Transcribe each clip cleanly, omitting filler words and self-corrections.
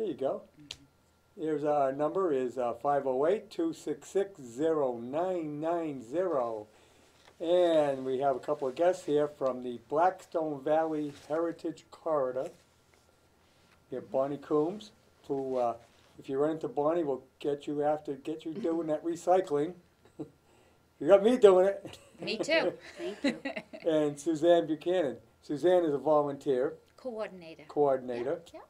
you go. Here's our number is 508-266-0990. And we have a couple of guests here from the Blackstone Valley Heritage Corridor. We have Bonnie Coombs, who, if you run into Bonnie, will get you doing that recycling. You got me doing it. Me too. Thank you. And Suzanne Buchanan. Suzanne is a volunteer. Coordinator. Yeah.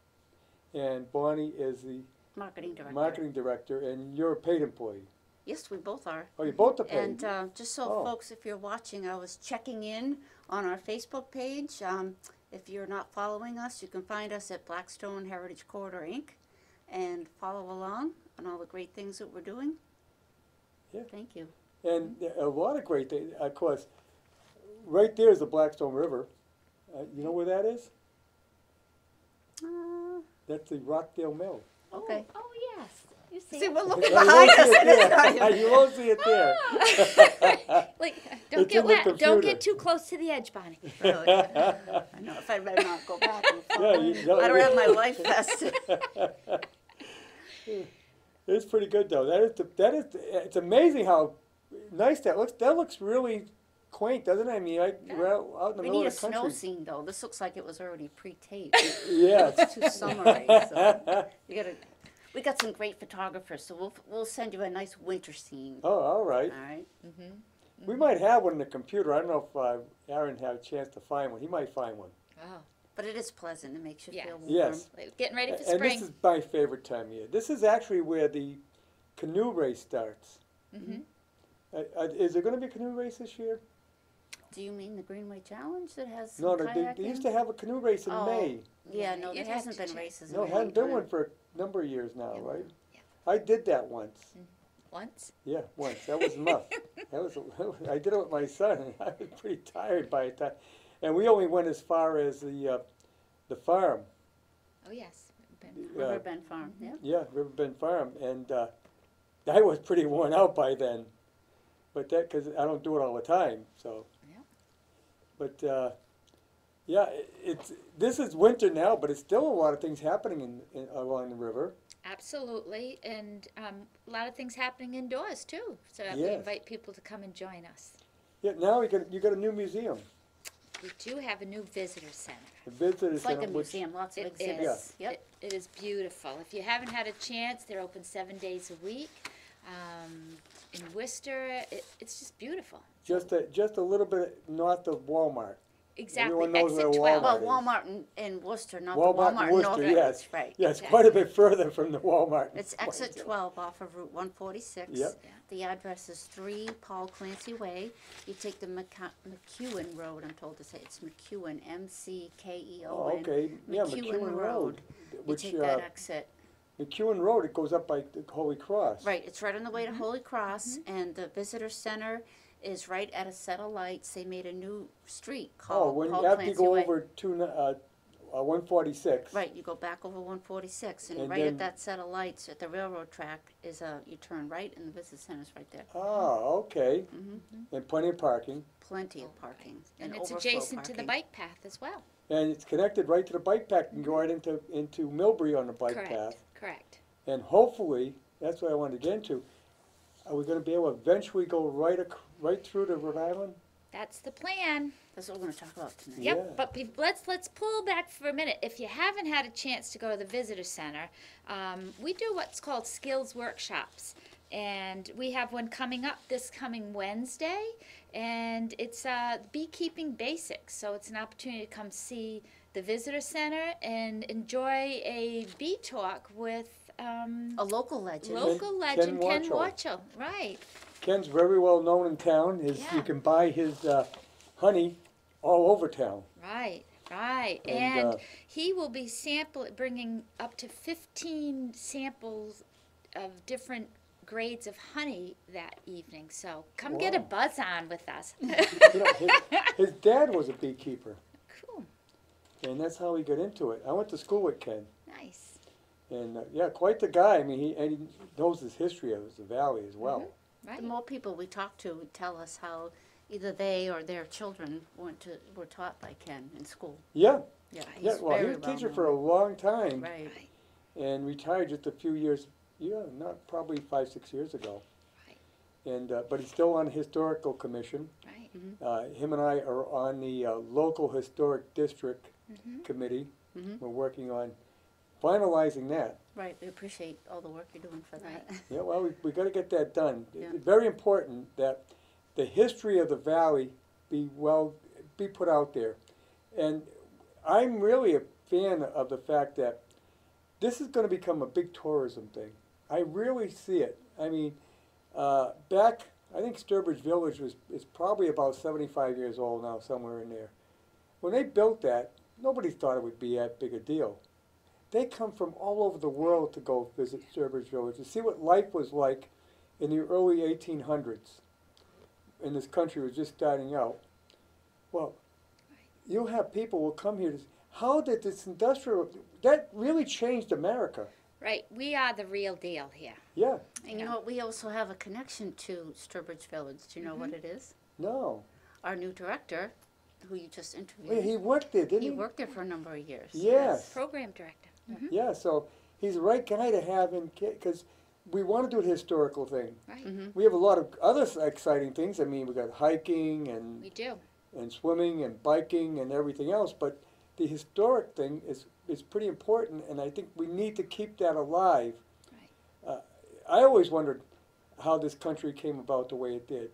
And Bonnie is the Marketing director. marketing director, and you're a paid employee. Yes, we both are. Oh, you both are paid. And just so folks, if you're watching, I was checking in on our Facebook page. If you're not following us, you can find us at Blackstone Heritage Corridor, Inc. and follow along on all the great things that we're doing. Yeah. Thank you. And a lot of great things. Of course, right there is the Blackstone River. You know where that is? That's the Rockdale Mill. Okay. Oh, yes. You See, we're looking Yeah, behind us. you won't see it there. Like, don't It's get in the wet. Don't computer. get too close to the edge, Bonnie. Really? I know, if I better not go back and follow. Yeah, I don't have my life vested. It's pretty good though. It's amazing how nice that looks. That looks really quaint, doesn't it? I mean, we're out in the We middle need a of the country. snow scene, though. This looks like it was already pre-taped. Yes. It's too summery, so we got some great photographers, so we'll send you a nice winter scene. Oh, all right. All right. We might have one in the computer. I don't know if Aaron had a chance to find one. He might find one. Oh, But it is pleasant. It makes you Yeah. feel warm. Yes. like, getting ready for And spring. this is my favorite time of year. This is actually where the canoe race starts. Mhm. Is there going to be a canoe race this year? Do you mean the Greenway Challenge that has No, some they kayaking? used to have a canoe race in Oh, May. Yeah, no, there You'd have hasn't to been check. races No, in it a hasn't been long one time. for a number of years now, Yeah. right? Yeah. I did that once. Once. Yeah, once. That was enough. I did it with my son, and I was pretty tired by the time. And we only went as far as the farm. Oh, yes. Riverbend Farm, yeah. Yeah, Riverbend Farm, and I was pretty worn out by then. But that because I don't do it all the time, so. Yeah. But yeah, this is winter now, but it's still a lot of things happening along the river. Absolutely. And a lot of things happening indoors, too. So we Yes. invite people to come and join us. Yeah, now you got a new museum, We do have a new visitor center. the visitor It's like center, a which museum, lots of It is. exhibits. Yep. It is beautiful. If you haven't had a chance, they're open 7 days a week. In Worcester, it's just beautiful. just a little bit north of Walmart. Exactly. Everyone knows Exit where 12. Well, Walmart is. Walmart in Worcester, not Walmart the Walmart in in Worcester, Northern. yes. Right. Yeah, it's Exactly. quite a bit further from the Walmart. It's exit 12 off of Route 146. Yep. Yeah. The address is 3 Paul Clancy Way. You take the McEwen Road, I'm told to say. It's McEwen, M-C-K-E-O-N. Oh, okay, yeah, McEwen McEwen Road, Road. You which, take that exit. McEwen Road, it goes up by the Holy Cross. Right, it's right on the way to Holy Cross, Mm-hmm. and the visitor center is right at a set of lights. They made a new street Oh, called when Paul after you Clancy go Way. over 146. Right, you go back over 146, and And right then- at that set of lights at the railroad track is you turn right, and the visitor center's right there. Oh, okay. Mm-hmm. And plenty of parking. Plenty of parking And it's overflow adjacent to the parking. bike path as well. And it's connected right to the bike path. You can go right into Millbury on the bike Correct. path. Correct. And hopefully, that's what I wanted to get into. Are we going to be able to eventually go right through to Rhode Island? That's the plan. That's what we're gonna talk about tonight. Yep, Yeah. but let's pull back for a minute. If you haven't had a chance to go to the visitor center, we do what's called skills workshops, and we have one coming up this coming Wednesday, and it's beekeeping basics. So it's an opportunity to come see the visitor center and enjoy a bee talk with A local legend. local Ken legend Ken Watchell. Watchell. Right. Ken's very well known in town. Yeah. You can buy his honey all over town. Right, right. And, And he will be bringing up to 15 samples of different grades of honey that evening. So come get a Wow. buzz on with us. You know, his dad was a beekeeper, Cool. and that's how he got into it. I went to school with Ken, Nice. and yeah, quite the guy. I mean, he knows his history of the valley as well. Right. The more people we talk to tell us how either they or their children were taught by Ken in school. Yeah, Yeah, yeah. he's Well, he very was a teacher well for a known. long time, Right. and retired just a few years, not probably 5, 6 years ago. Right. And but he's still on the historical commission. Right. Him and I are on the local historic district Mm-hmm. committee. Mhm. We're working on finalizing that. Right, we appreciate all the work you're doing for that. Yeah, well, we got to get that done. Yeah. It's very important that the history of the valley be put out there. And I'm really a fan of the fact that this is going to become a big tourism thing. I really see it. I mean, back, I think Sturbridge Village is probably about 75 years old now, somewhere in there. When they built that, nobody thought it would be that big a deal. They come from all over the world to go visit Sturbridge Village, to see what life was like in the early 1800s. And this country was just starting out. Well, you'll have people will come here to how did this that really changed America. Right. We are the real deal here. Yeah. And you know what, we also have a connection to Sturbridge Village. Do you know what it is? No. Our new director, who you just Wait, interviewed, he worked there, didn't he? he worked there for a number of years. Yes. Program director. Mm-hmm. Yeah, so he's the right guy to have in, because we want to do the historical thing. Right. Mhm. We have a lot of other exciting things. I mean, we got hiking We do. and swimming and biking and everything else, but the historic thing is pretty important, and I think we need to keep that alive. Right. I always wondered how this country came about the way it did,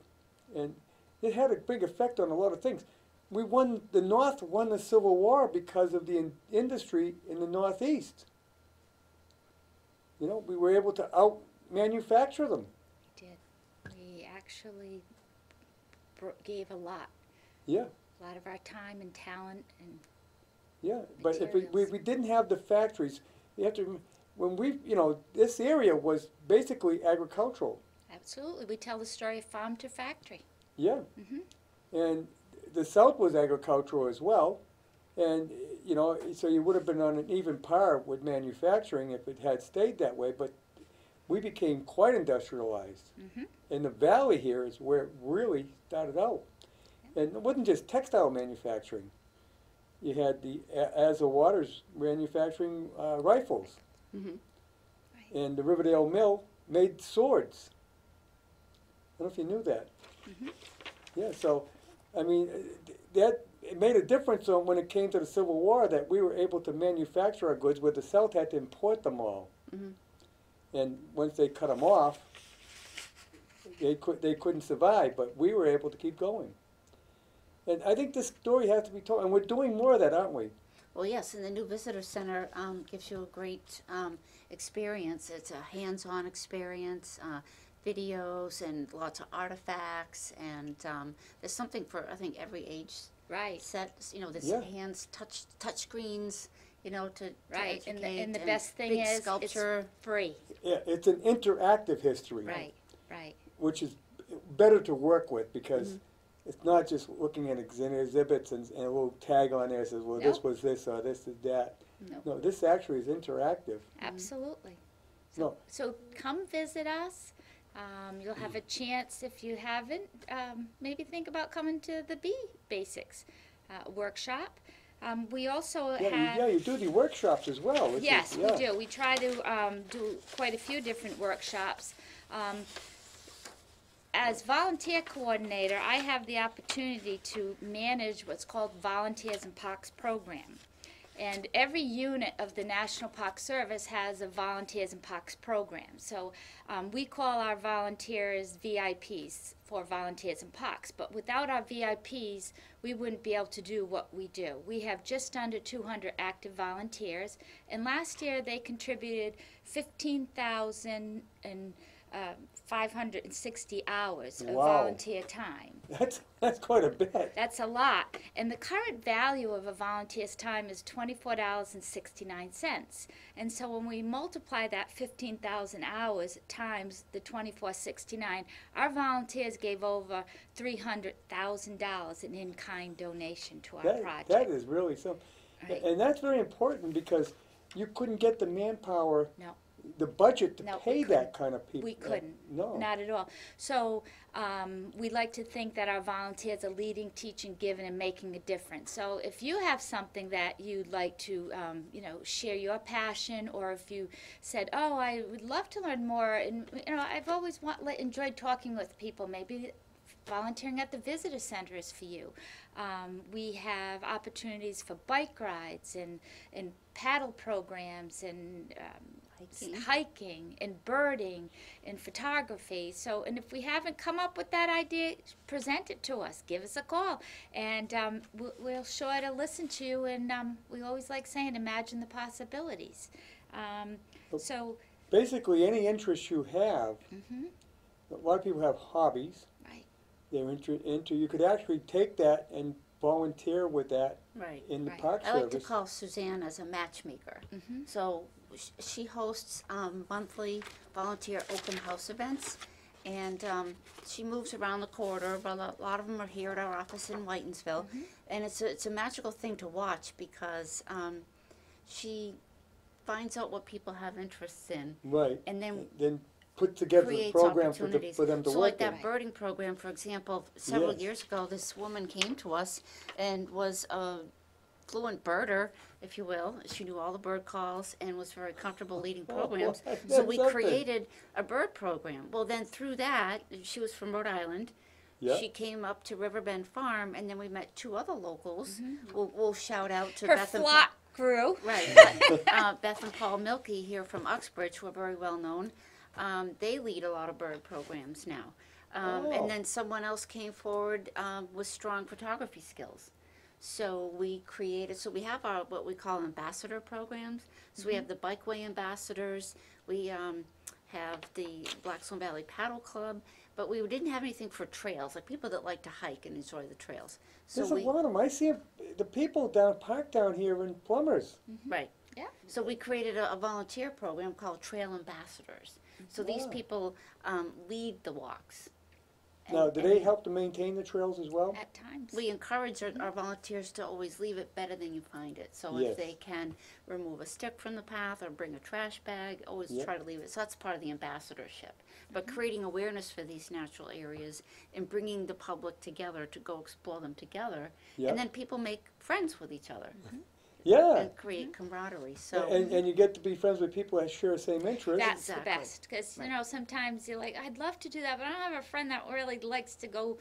and it had a big effect on a lot of things. The North won the Civil War because of the industry in the Northeast. You know, we were able to out-manufacture them. We did. We actually gave a lot. Yeah. A lot of our time and talent and Yeah, but if we materials. didn't have the factories, you have to, this area was basically agricultural. absolutely. We tell the story of farm to factory. Yeah. Mm-hmm. And the South was agricultural as well. And, so you would have been on an even par with manufacturing if it had stayed that way, but we became quite industrialized. Mm-hmm. And the valley here is where it really started out. And it wasn't just textile manufacturing. You had the Asa Waters manufacturing rifles. Mhm. Right. And the Riverdale Mill made swords. I don't know if you knew that. Mm-hmm. Yeah, so, I mean, it made a difference when it came to the Civil War that we were able to manufacture our goods where the South had to import them all. Mhm. And once they cut them off, they couldn't survive, but we were able to keep going. And I think this story has to be told, and we're doing more of that, aren't we? Well, yes, and the new visitor center gives you a great experience. It's a hands-on experience, videos and lots of artifacts, and there's something for, I think, every age Right. set. There's Yeah. hands, touch screens, to Right. And educate, the best thing big is sculpture. it's free. Yeah, it's an interactive history. Right. Right. Which is better to work with because it's not just looking at exhibits and a little tag on there that says, well, this Nope. was this or this is that. Nope. No, this actually is interactive. Absolutely. No. So come visit us. You'll have a chance, if you haven't, maybe think about coming to the Bee Basics workshop. We also have... You do the workshops as well. which Yes, is, we do. We try to do quite a few different workshops. As volunteer coordinator, I have the opportunity to manage what's called Volunteers in Parks program. And every unit of the National Park Service has a Volunteers in Parks program. So we call our volunteers VIPs for Volunteers in Parks. But without our VIPs, we wouldn't be able to do what we do. We have just under 200 active volunteers. And last year they contributed 15,560 hours of Wow. volunteer time. That's quite a bit. That's a lot. And the current value of a volunteer's time is $24.69. And so when we multiply that 15,000 hours times the $24.69, our volunteers gave over $300,000 in in-kind donation to our project. That is really something. Right. And that's very important because you couldn't get the manpower No. the budget to No, we pay couldn't. that kind of people. We couldn't, No. not at all. So we like to think that our volunteers are leading, teaching, giving, and making a difference. So if you have something that you'd like to, share your passion, or if you said, "Oh, I would love to learn more," and I've always enjoyed talking with people. Maybe volunteering at the visitor center is for you. We have opportunities for bike rides and paddle programs and hiking and birding and photography. So, and if we haven't come up with that idea, present it to us. Give us a call, and we'll sure to listen to you. And we always like saying, imagine the possibilities. So basically, any interest you have, mhm, a lot of people have hobbies. right. They're into. You could actually take that and volunteer with that Right. in the Right. park I like to service. call Suzanne as a matchmaker. Mhm. So she hosts monthly volunteer open house events, and she moves around the corridor, but a lot of them are here at our office in Whitensville. And it's a magical thing to watch because she finds out what people have interests in, Right. and then Then put together a creates program opportunities. for them to so work like that in. birding program, for example, several Yes. years ago, this woman came to us and was a fluent birder, if you will. She knew all the bird calls and was very comfortable leading programs. So that's we something. created a bird program. Well, then through that, she was from Rhode Island. Yeah. She came up to Riverbend Farm, and then we met two other locals. We'll shout out to Her Beth and flock grew. Right. Beth and Paul Milky here from Uxbridge, who are very well known. They lead a lot of bird programs now. Oh. And then someone else came forward with strong photography skills. So we created, so we have our what we call ambassador programs. So we have the Bikeway ambassadors. We have the Blackstone Valley Paddle Club. But we didn't have anything for trails, like people that like to hike and enjoy the trails. So There's we, a lot of them. I see the people parked down here in Plumbers. right. Yeah. So we created a volunteer program called Trail Ambassadors. So these Wow. people lead the walks. Now, And- do they and help to maintain the trails as well? At times. We encourage our volunteers to always leave it better than you find it. So Yes. if they can remove a stick from the path or bring a trash bag, always Yep. try to leave it. So that's part of the ambassadorship. But creating awareness for these natural areas and bringing the public together to go explore them together. Yep. And then people make friends with each other Yeah. and create camaraderie. So And you get to be friends with people that share the same interests. That's Exactly. the best, because Right. sometimes you're like, I'd love to do that, but I don't have a friend that really likes to go,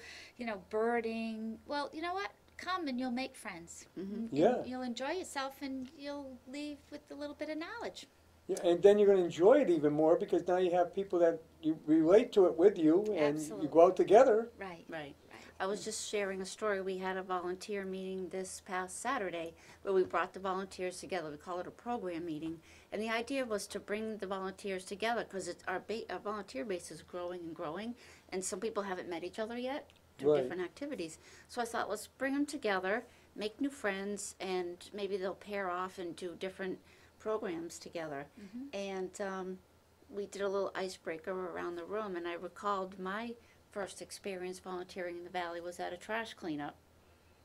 birding. Well, you know what? Come and you'll make friends. And Yeah. you'll enjoy yourself, and you'll leave with a little bit of knowledge. Yeah, and then you're going to enjoy it even more because now you have people that you relate to it with you, and Absolutely. you go out together. Right. Right. I was just sharing a story. We had a volunteer meeting this past Saturday where we brought the volunteers together. We call it a program meeting. And the idea was to bring the volunteers together because our volunteer base is growing and growing. And some people haven't met each other yet through Right. different activities. So I thought, let's bring them together, make new friends, and maybe they'll pair off and do different programs together. And we did a little icebreaker around the room. And I recalled my first experience volunteering in the valley was at a trash cleanup.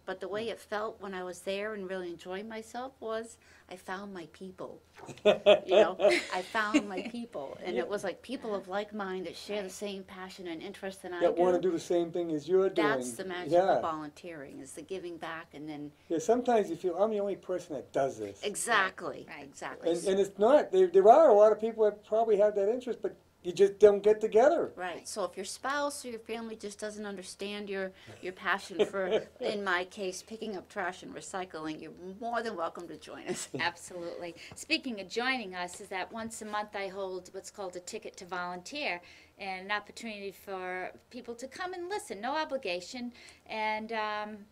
But the way it felt when I was there and really enjoying myself was I found my people. I found my people. And it was like people of like mind that share the same passion and interest that I That want to do. do the same thing as you're doing. That's the magic Yeah. of volunteering, is the giving back and then Yeah, sometimes you feel, I'm the only person that does this. exactly, Right. exactly. And it's not. There are a lot of people that probably have that interest, but you just don't get together. Right. So if your spouse or your family just doesn't understand your passion for, in my case, picking up trash and recycling, you're more than welcome to join us. Absolutely. Speaking of joining us, is that once a month I hold what's called a ticket to volunteer, and an opportunity for people to come and listen, no obligation. And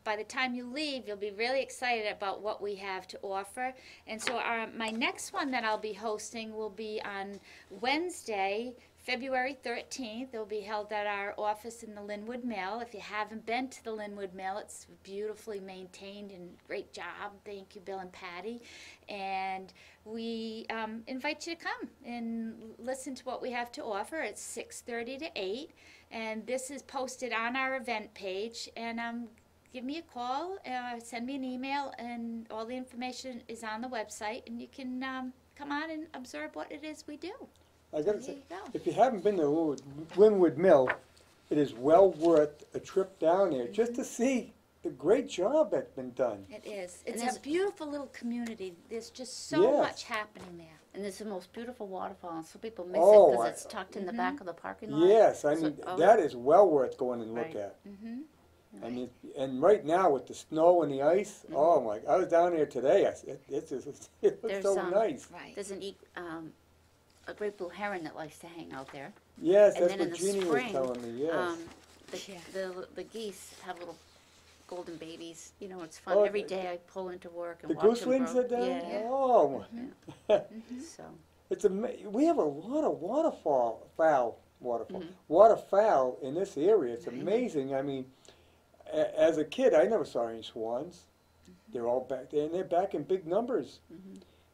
by the time you leave, you'll be really excited about what we have to offer. And so my next one that I'll be hosting will be on Wednesday, February 13th. It will be held at our office in the Linwood Mill. If you haven't been to the Linwood Mill, it's beautifully maintained and great job. Thank you, Bill and Patty. And we invite you to come and listen to what we have to offer. It's 6:30 to 8, and this is posted on our event page. And give me a call, send me an email, and all the information is on the website, and you can come on and observe what it is we do. I gotta There say, you go. if you haven't been to Linwood Mill, it is well worth a trip down there just to see the great job that's been done. It is. And It's there's- a beautiful little community. There's just so Yes. much happening there. And it's the most beautiful waterfall, and some people miss Oh, it because I- it's tucked in the back of the parking lot. Yes, I So- mean, oh, that is well worth going and look Right. at. Mm-hmm. I mean, and right now with the snow and the ice, Mm-hmm. oh my, I was down there today, it's just, it looks There's, so nice. Right. There's a great blue heron that likes to hang out there. Yes, And that's then in what the Jeannie was spring, telling me, yes. Yeah. The geese have little golden babies. You know, it's fun. Oh, Every day I pull into work and The watch them goslings grow. are down Yeah. there? Oh, So it's we have a lot of waterfowl, Mm-hmm. waterfowl in this area. It's amazing. I mean, as a kid, I never saw any swans. Mm-hmm. They're all back there, and they're back in big numbers.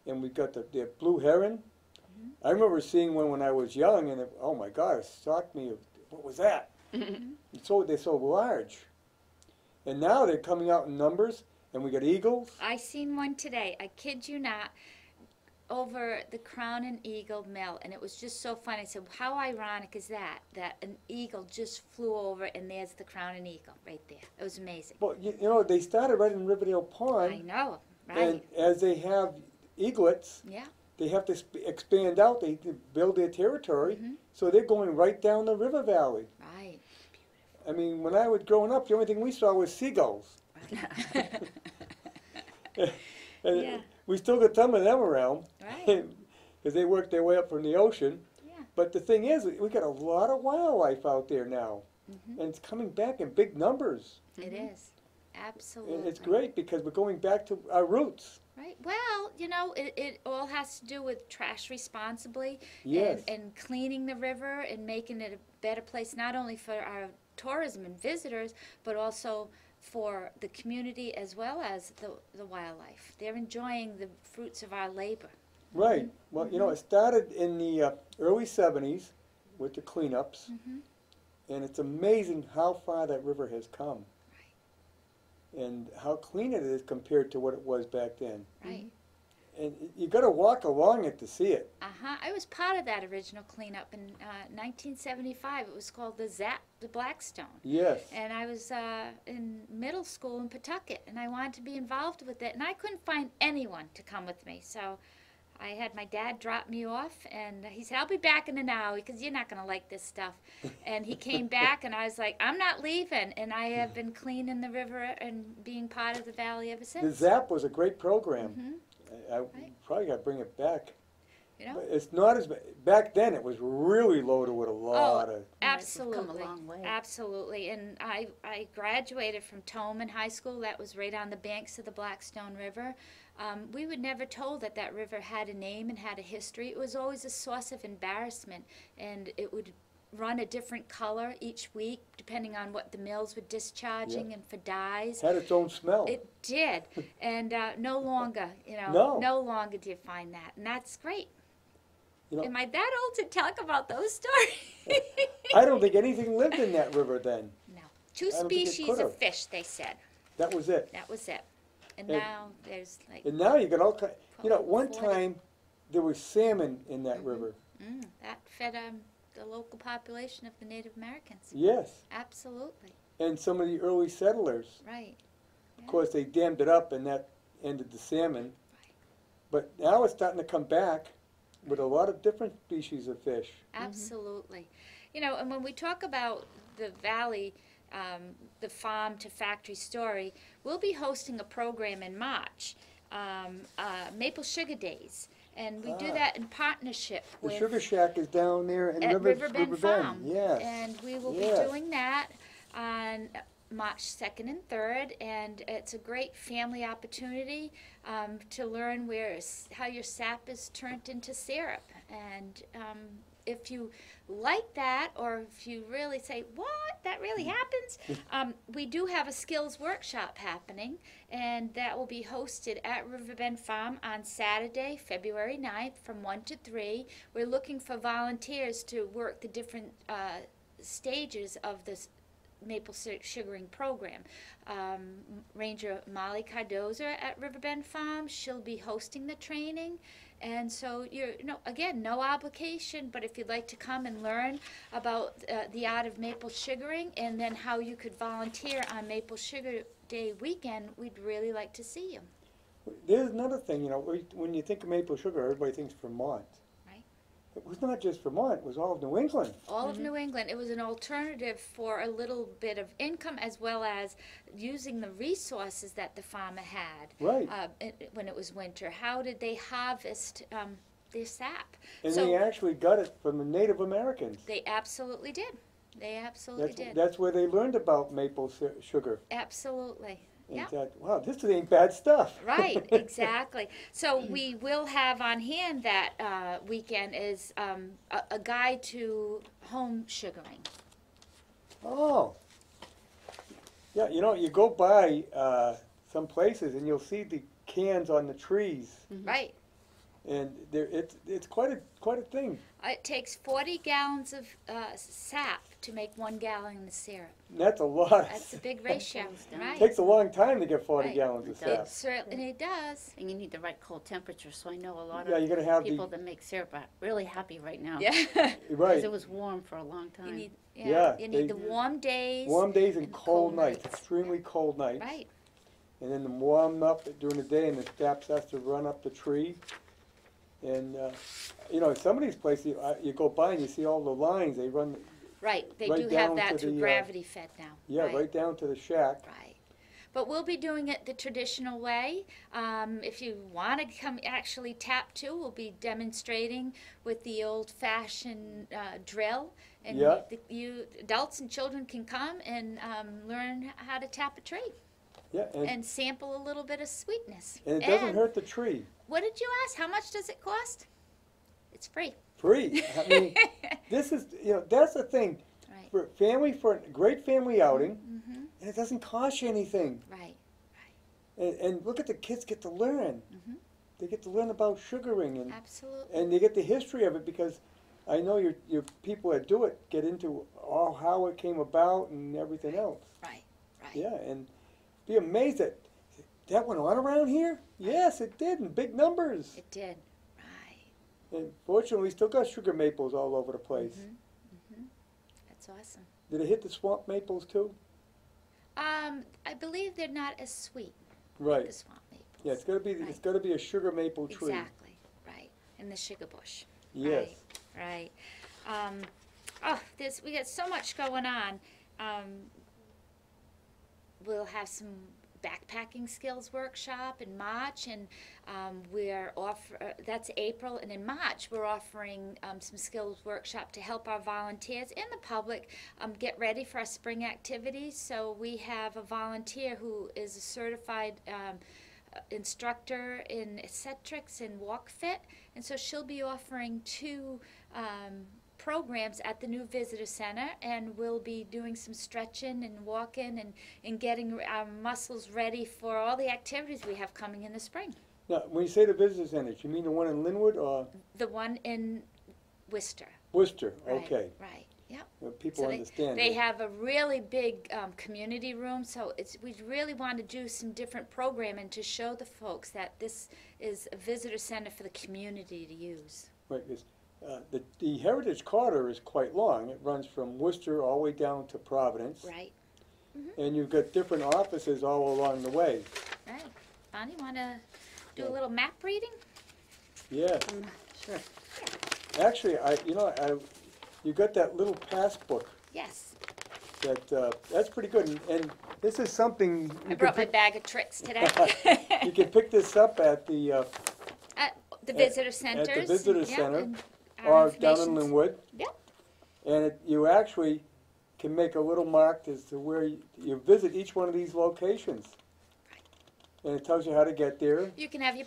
And we got the blue heron. Mm-hmm. I remember seeing one when I was young, and oh my God, it shocked me. What was that? They're so large. And now they're coming out in numbers, and we got eagles. I seen one today. I kid you not. Over the Crown and Eagle Mill, and it was just so funny. I said, how ironic is that an eagle just flew over, and there's the Crown and Eagle right there. It was amazing. Well, you know, they started right in Riverdale I Pond, know, right? and as they have eaglets, Yeah. they have to expand out. They build their territory, Mm-hmm. so they're going right down the river valley. Right. I mean, when I was growing up, the only thing we saw was seagulls. And Yeah. we still got some of them around, Right. because they work their way up from the ocean. Yeah. But the thing is, we got a lot of wildlife out there now, Mm-hmm. and it's coming back in big numbers. It is. Absolutely. And it's great because we're going back to our roots. Right. Well, you know, it all has to do with trash responsibly Yes. and cleaning the river and making it a better place, not only for our tourism and visitors, but also for the community as well as the wildlife. They're enjoying the fruits of our labor. Right. Well, you know, it started in the early 70s with the cleanups, and it's amazing how far that river has come. And how clean it is compared to what it was back then. Right. And you got to walk along it to see it. Uh-huh. I was part of that original cleanup in 1975. It was called the Blackstone. Yes. And I was in middle school in Pawtucket, and I wanted to be involved with it, and I couldn't find anyone to come with me. So I had my dad drop me off, and he said, I'll be back in an hour because you're not going to like this stuff. And he came back, and I was like, I'm not leaving. And I have been cleaning the river and being part of the valley ever The since. ZAP was a great program. Mhm. I Right. probably got to bring it back. You know? But it's not as back then. It was really loaded with a lot of. We've Absolutely. come a long way. Absolutely. And I graduated from Tolman High School. That was right on the banks of the Blackstone River. We were never told that that river had a name and had a history. It was always a source of embarrassment, and it would run a different color each week depending on what the mills were discharging and for dyes. Had its own smell. It did, and no longer, No. longer do you find that, and that's great. You know, Am I that old to talk about those stories? I don't think anything lived in that river then. No. Two I don't think it species could've. of fish, they said. That was it. That was it. And And- now there's like, And now you got all kind. You know, Probably one 40. time there was salmon in that river. that fed the local population of the Native Americans. Yes. Absolutely. And some of the early settlers. Right. Of course, they dammed it up, and that ended the salmon. But now it's starting to come back with a lot of different species of fish. Absolutely. You know, and when we talk about the valley, the farm to factory story, we'll be hosting a program in March, Maple Sugar Days. And we do Ah. that in partnership The with Sugar Shack is down there in at Riverbend. Farm. Yes. And we will Yes. be doing that on March 2nd and 3rd, and it's a great family opportunity to learn how your sap is turned into syrup. And if you like that, or if you really say, what, that really happens, we do have a skills workshop happening, and that will be hosted at Riverbend Farm on Saturday, February 9th from 1 to 3. We're looking for volunteers to work the different stages of this maple sugaring program. Ranger Molly Cardoza at Riverbend Farm, she'll be hosting the training, And so again, no obligation, but if you'd like to come and learn about the art of maple sugaring and then how you could volunteer on Maple Sugar Day weekend, we'd really like to see you. There's another thing, when you think of maple sugar, everybody thinks Vermont. Right. It was not just Vermont, it was all of New England. All of New England. It was an alternative for a little bit of income as well as using the resources that the farmer had Right. When it was winter. How did they harvest their sap? And So they actually got it from the Native Americans. they absolutely did. They absolutely did. That's where they learned about maple sugar. Absolutely. And Yeah. thought, wow, this ain't bad stuff. Right, exactly. So we will have on hand that weekend is a guide to home sugaring. Oh. Yeah, you go by some places and you'll see the cans on the trees. Right. And it's quite a thing. It takes 40 gallons of sap to make 1 gallon of syrup. And that's a lot. That's a big ratio, right? It takes a long time to get 40 Right. gallons of It sap. It certainly does. And you need the right cold temperature, so I know a lot Yeah, of you're gonna have people that make syrup are really happy right now. Yeah. Because Right. it was warm for a long time. You need, Yeah, you need they- the warm days. Warm days and and cold cold nights, nights. extremely cold nights. Right. And then the warm up during the day and the sap has to run up the tree. And, some of these places, you go by and you see all the lines, they run, Right. They Right do down have that to through the, gravity fed now. yeah, right down to the shack. Right. But we'll be doing it the traditional way. If you want to come actually tap too, we'll be demonstrating with the old-fashioned drill. And Yeah. you adults and children can come and learn how to tap a tree Yeah, and sample a little bit of sweetness. and it doesn't hurt the tree. What did you ask? How much does it cost? It's free. Free. I mean, this is, that's the thing. Right. For a great family outing, Mm-hmm. and it doesn't cost you anything. Right. And look at the kids get to learn. Mhm. They get to learn about sugaring Absolutely. and they get the history of it because I know your people that do it get into all how it came about and everything else. Right. Right. Yeah, and be amazed that went on around here. Yes, it did in big numbers. It did. Right. And fortunately, we still got sugar maples all over the place. Mm-hmm. That's awesome. Did it hit the swamp maples too? I believe they're not as sweet as Right. the swamp maples. Yeah, it's got to be a sugar maple tree. Exactly. Right. And the sugar bush. Yes. Right. We got so much going on. We'll have some backpacking skills workshop in March, and that's April, and in March we're offering some skills workshop to help our volunteers and the public get ready for our spring activities. So we have a volunteer who is a certified instructor in eccentrics and walk fit, and so she'll be offering 2 programs at the new visitor center, and we'll be doing some stretching and walking and getting our muscles ready for all the activities we have coming in the spring. Now, when you say the visitor center, you mean the one in Linwood or The one in Worcester. Worcester? Right, Okay. Right. Yep. Well, people So understand. They have a really big community room, so we really want to do some different programming to show the folks that this is a visitor center for the community to use. Right. The Heritage Corridor is quite long. It runs from Worcester all the way down to Providence. Right. And you've got different offices all along the way. Right. Bonnie, want to do Yeah. a little map reading? Yeah. Sure. Actually, you got that little pass book Yes. that's pretty good. And this is something I brought my bag of tricks today. you can pick this up at the At the visitor centers. at the visitor yeah, center and our or down in information's- Linwood. Yep. And you actually can make a little mark as to where you visit each one of these locations. And it tells you how to get there. You can have your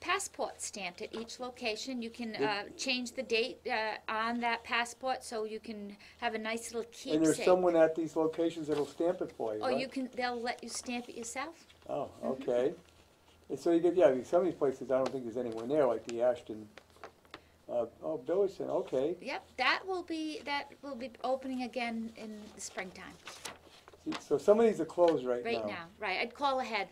passport stamped at each location. You can change the date on that passport so you can have a nice little keepsake. And there's someone at these locations that'll stamp it for you, Or right? they'll let you stamp it yourself. Oh, okay. And so you get, some of these places, I don't think there's anyone there, like the Ashton, Billerson, okay. Yep, that will be opening again in the springtime. So some of these are closed right now. Right now, right. I'd call ahead.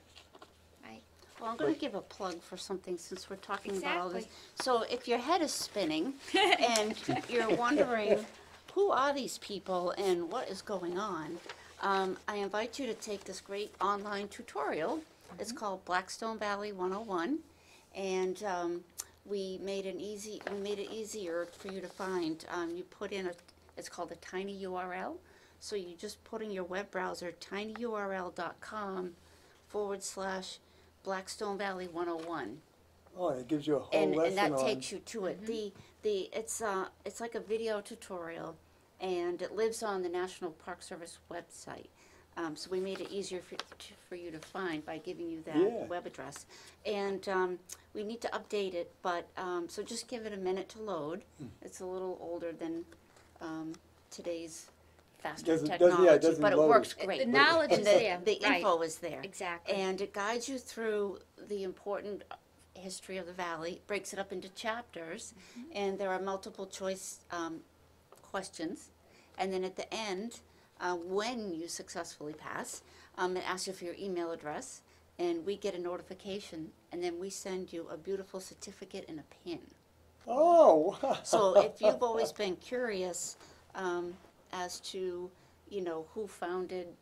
Right. Well, I'm going to give a plug for something since we're talking about all this. Exactly. So if your head is spinning and you're wondering who are these people and what is going on, I invite you to take this great online tutorial. It's called Blackstone Valley 101, and we made it easier for you to find. You put in it's called a tiny URL. So you just put in your web browser tinyurl.com/Blackstone Valley 101. Oh, it gives you a whole And lesson that on. takes you to it. It's like a video tutorial, and it lives on the National Park Service website. So we made it easier for you to find by giving you that Yeah. web address. And we need to update it, but so just give it a minute to load. It's a little older than today's faster technology, but it load works it. great. The knowledge And is there. the right. info is there. Exactly. And it guides you through the important history of the valley, breaks it up into chapters, and there are multiple choice questions. And then at the end, when you successfully pass, it asks you for your email address, and we get a notification, and then we send you a beautiful certificate and a pin. Oh, wow. So if you've always been curious as to, who founded,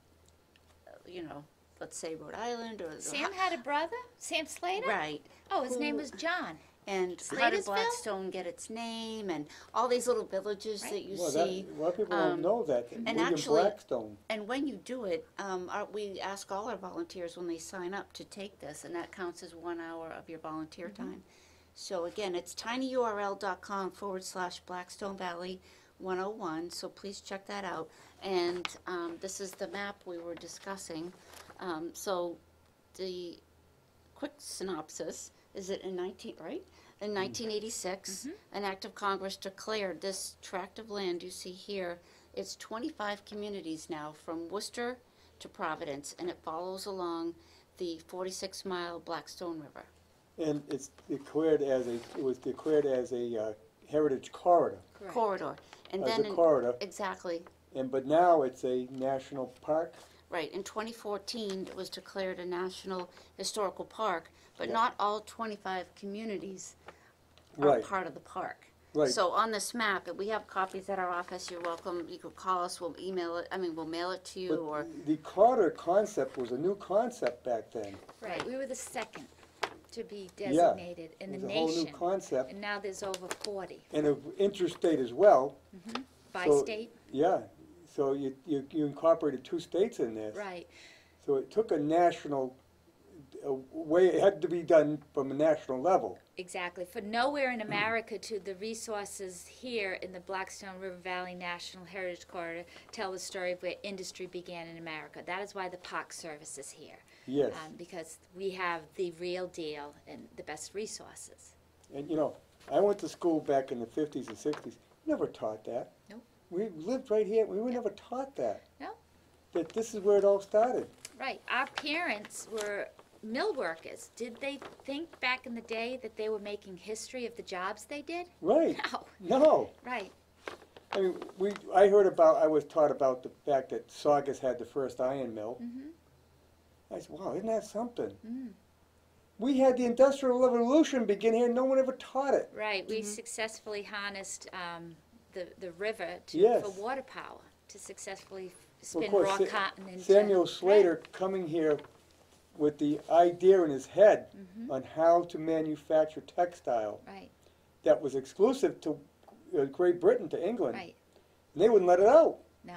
let's say Rhode Island or Sam had a brother, Sam Slater? right. Oh, his Who- name was John. And how did Slatersville? Blackstone get its name, and all these little villages that you Well, see. a lot of people don't know that. William actually- Blackstone. And when you do it, we ask all our volunteers when they sign up to take this, and that counts as 1 hour of your volunteer time. So again, it's tinyurl.com/Blackstone Valley 101, so please check that out. And this is the map we were discussing. So the quick synopsis is that in 1986, an act of Congress declared this tract of land you see here, it's 25 communities now from Worcester to Providence, and it follows along the 46-mile Blackstone River. And it was declared as a heritage corridor. Correct. Corridor. And As then a corridor. exactly. But now it's a national park. Right, in 2014, it was declared a National Historical Park, but Yeah. not all 25 communities are Right. part of the park. Right. So on this map, we have copies at our office. You're welcome. You could call us. We'll email it. We'll mail it to you. But Or the corridor concept was a new concept back then. Right. We were the second to be Yeah. designated in It the was a whole nation. new concept, And now there's over 40 and interstate as well. by So- state. Yeah, so you incorporated 2 states in this. Right. So it took a national way. It had to be done from a national level. Exactly. For nowhere in America to the resources here in the Blackstone River Valley National Heritage Corridor tell the story of where industry began in America. That is why the Park Service is here. Yes. Because we have the real deal and the best resources. And I went to school back in the 50s and 60s. Never taught that. Nope. We lived right here. We were never taught that. No. That this is where it all started. Right. Our parents were mill workers. Did they think back in the day that they were making history of the jobs they did? Right. No. No. Right. I mean, I was taught about the fact that Saugus had the first iron mill. I said, wow, isn't that something? We had the Industrial Revolution begin here. No one ever taught it. Right. We successfully harnessed the river Yes. for water power to successfully Well, spin of course, raw cotton into Samuel Slater coming here with the idea in his head on how to manufacture textile Right. that was exclusive to Great Britain, to England. Right. And they wouldn't let it out. No.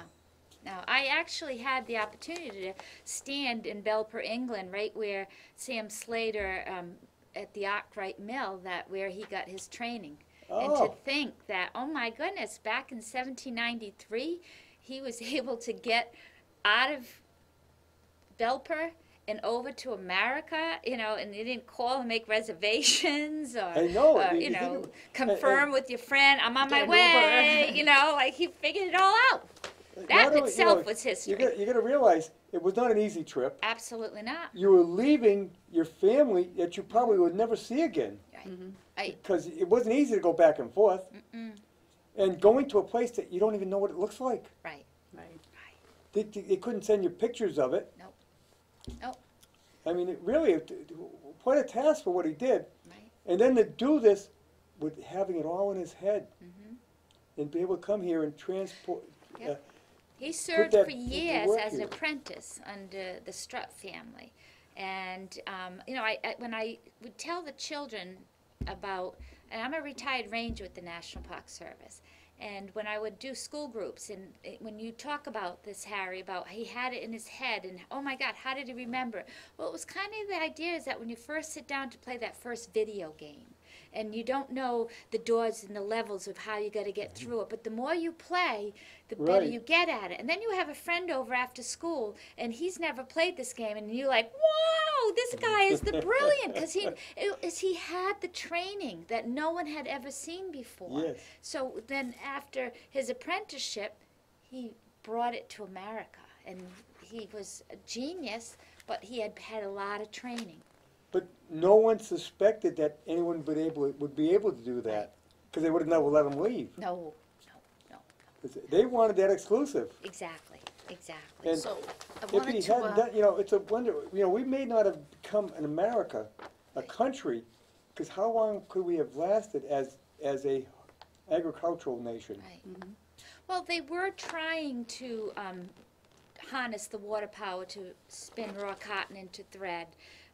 No. I actually had the opportunity to stand in Belper, England, right where Sam Slater at the Arkwright Mill, where he got his training. And to Oh, think that, oh my goodness, back in 1793, he was able to get out of Belper and over to America, and they didn't call and make reservations or, I know. confirm with your friend, I'm on my Get an way, like he figured it all out. That in itself was history. You got to realize it was not an easy trip. Absolutely not. You were leaving your family that you probably would never see again. Because it wasn't easy to go back and forth. And going to a place that you don't even know what it looks like. Right. right. They couldn't send you pictures of it. Nope. Nope. I mean, quite a task for what he did. Right. And then to do this with having it all in his head Mhm. and be able to come here and transport. Yep. He served that for to years work as an here. apprentice under the Strutt family. And, you know, when I would tell the children about, and I'm a retired ranger with the National Park Service, and when I would do school groups, and when you talk about this, Harry, about he had it in his head, and oh my God, how did he remember it? Well, it was kind of the idea is that when you first sit down to play that first video game, and you don't know the doors and the levels of how you got to get through it, but the more you play, the better Right. you get at it. And then you have a friend over after school, and he's never played this game, and you're like, wow, this guy is the brilliant, because he had the training that no one had ever seen before. Yes. So then after his apprenticeship, he brought it to America, and he was a genius, but he had had a lot of training. But no one suspected that anyone would be able to do that, because they would have never let him leave. No. 'Cause they wanted that exclusive. Exactly. And So I if wanted he to, hadn't done, you know, it's a wonder, you know, we may not have become in America a country, because how long could we have lasted as a agricultural nation? Right. Well, they were trying to harness the water power to spin raw cotton into thread.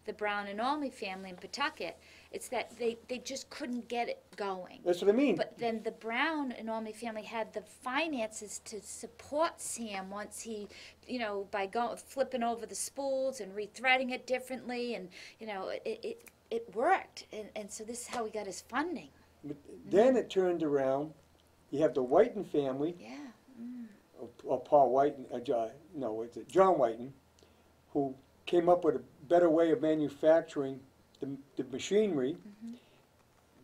The Brown and Olney family in Pawtucket, it's that they just couldn't get it going. That's what I mean. But then the Brown and Olney family had the finances to support Sam once he, you know, by flipping over the spools and rethreading it differently, and you know, it worked, and so this is how he got his funding. But then it turned around. You have the Whiten family, Yeah. or Paul Whiten, John Whiten, who came up with a better way of manufacturing the machinery.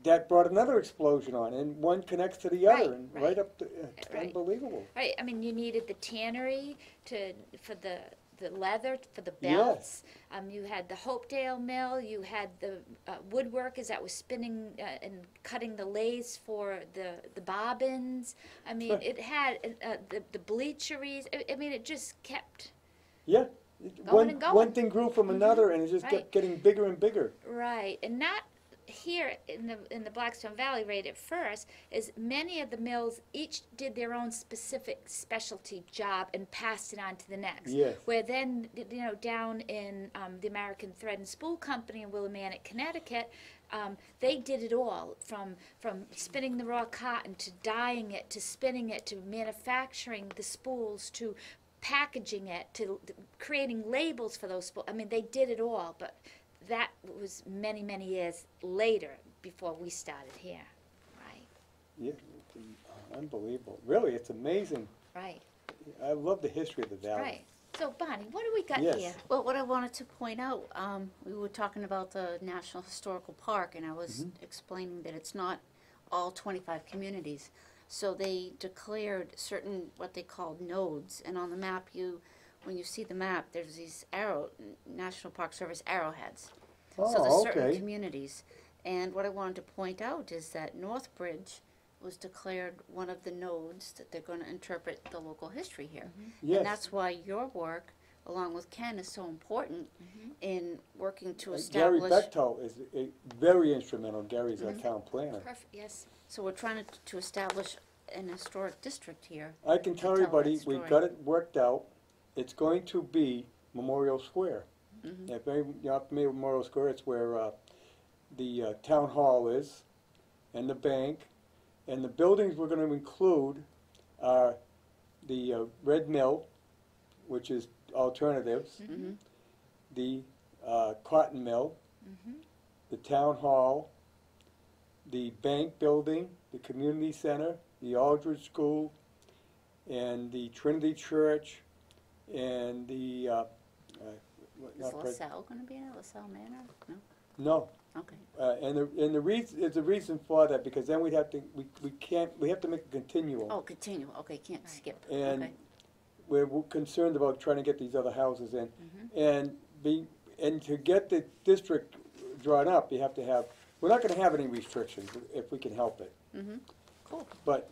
That brought another explosion on, and one connects to the other, Right, and right. right up to it's Right. unbelievable. Right. I mean, you needed the tannery for the leather, for the belts. You had the Hopedale mill. You had the woodworkers that was spinning and cutting the lace for the bobbins. I mean, it had the bleacheries. I mean, it just kept Yeah. Going and going. One thing grew from another, and it just Right. kept getting bigger and bigger. right. And not here in the Blackstone Valley right at first is many of the mills each did their own specific specialty job and passed it on to the next. Yes. Where then, you know, down in the American Thread and Spool Company in Willimantic, Connecticut, they did it all from spinning the raw cotton to dyeing it to spinning it to manufacturing the spools to packaging it to creating labels for those spools. I mean, they did it all, but that was many, many years later before we started here. Right, Yeah, it's unbelievable. Really, it's amazing. right, I love the history of the valley. right. So, Bonnie, what do we got Yes. here? well, what I wanted to point out, we were talking about the National Historical Park, and I was explaining that it's not all 25 communities. So they declared certain, what they called nodes, and on the map, when you see the map, there's these National Park Service arrowheads. So there's Oh, certain okay. communities. And what I wanted to point out is that Northbridge was declared one of the nodes that they're going to interpret the local history here. Yes. And that's why your work, along with Ken, is so important in working to Gary establish. Bechtel is very instrumental. Gary's our town planner. Perfect, yes. So we're trying to establish an historic district here. I can tell tell everybody, that we story. got it worked out. It's going to be Memorial Square. If you're not familiar with Memorial Square, it's where the town hall is, and the bank, and the buildings we're going to include are the Red Mill, which is alternatives, the cotton mill, the town hall, the bank building, the community center, the Aldridge School, and the Trinity Church, and the Is LaSalle going to be in it? LaSalle Manor? No? no. Okay. And the reason there's a reason for that, because then we'd have to we have to make a continuum, Oh, continue. Okay, can't skip. and Okay. we're concerned about trying to get these other houses in, and to get the district drawn up, you have to have. We're not going to have any restrictions if we can help it. Cool. But